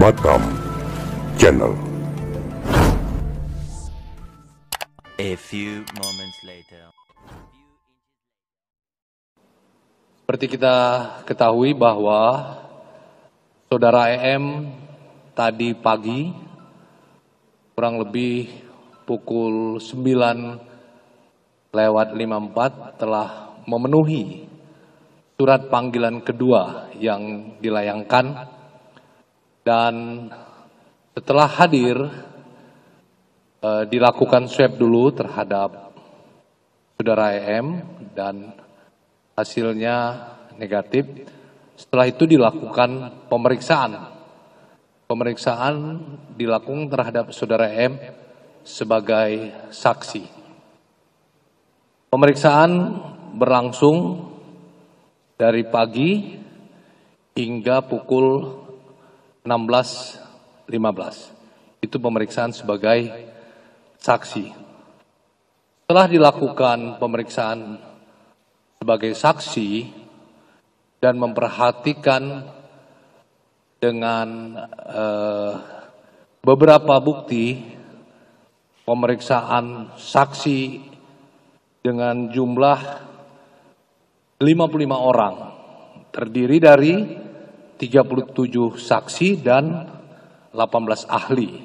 Batam Channel. A few moments later. Seperti kita ketahui bahwa Saudara EM tadi pagi kurang lebih pukul 9:54 telah memenuhi surat panggilan kedua yang dilayangkan, dan setelah hadir dilakukan swab dulu terhadap Saudara EM dan hasilnya negatif. Setelah itu dilakukan pemeriksaan. Pemeriksaan dilakukan terhadap Saudara EM sebagai saksi. Pemeriksaan berlangsung dari pagi hingga pukul 16:15. Itu pemeriksaan sebagai saksi. Setelah dilakukan pemeriksaan sebagai saksi dan memperhatikan dengan beberapa bukti pemeriksaan saksi dengan jumlah 55 orang, terdiri dari 37 saksi dan 18 ahli.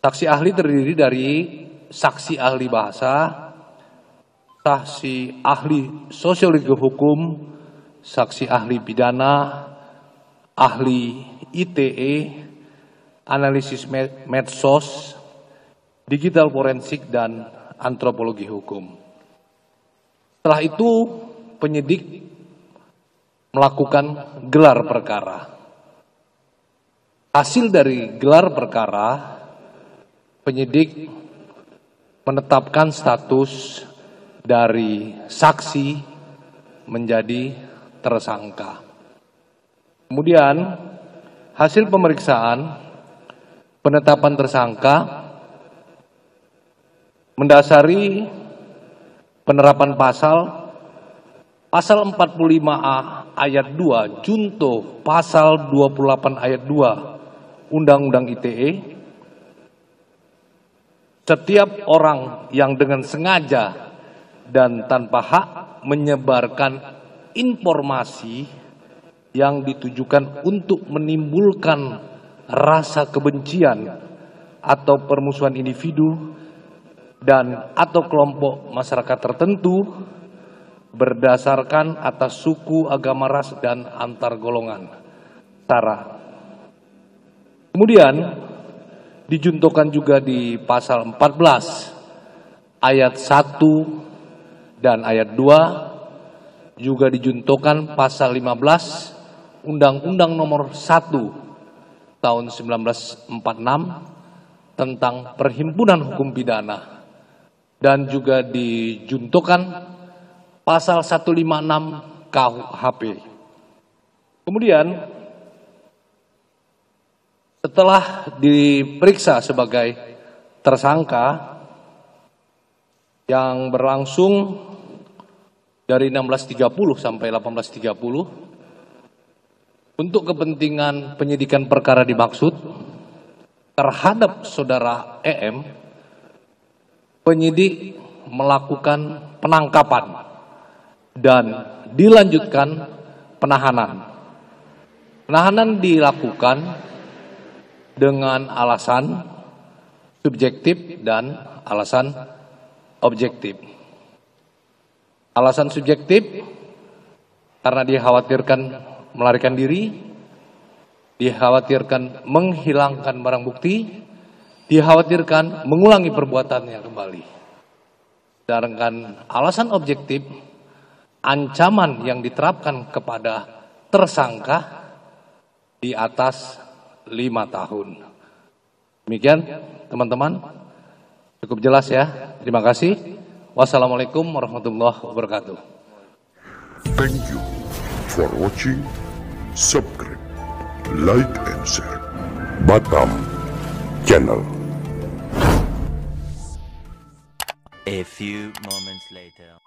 Saksi ahli terdiri dari saksi ahli bahasa, saksi ahli sosiologi hukum, saksi ahli pidana, ahli ITE, analisis medsos, digital forensik, dan antropologi hukum. Setelah itu penyidik melakukan gelar perkara. Hasil dari gelar perkara, penyidik menetapkan status dari saksi menjadi tersangka. Kemudian hasil pemeriksaan penetapan tersangka mendasari penerapan pasal 45A ayat 2 junto pasal 28 ayat 2 Undang-Undang ITE. Setiap orang yang dengan sengaja dan tanpa hak menyebarkan informasi yang ditujukan untuk menimbulkan rasa kebencian atau permusuhan individu dan atau kelompok masyarakat tertentu berdasarkan atas suku, agama, ras, dan antar golongan sara. Kemudian dijuntukan juga di pasal 14 ayat 1 dan ayat 2, juga dijuntukan pasal 15 Undang-Undang Nomor 1 tahun 1946 tentang Perhimpunan Hukum Pidana, dan juga dijuntukan pasal 156 KUHP. Kemudian setelah diperiksa sebagai tersangka yang berlangsung dari 16.30 sampai 18.30 untuk kepentingan penyidikan perkara dimaksud terhadap Saudara EM, penyidik melakukan penangkapan dan dilanjutkan penahanan. Penahanan dilakukan dengan alasan subjektif dan alasan objektif. Alasan subjektif karena dikhawatirkan melarikan diri, dikhawatirkan menghilangkan barang bukti, dikhawatirkan mengulangi perbuatannya kembali. Sedangkan alasan objektif, ancaman yang diterapkan kepada tersangka di atas 5 tahun. Demikian teman-teman, cukup jelas ya. Terima kasih. Wassalamualaikum warahmatullahi wabarakatuh. Thank you for watching. Subscribe, like, and share Batam Channel. A few moments later.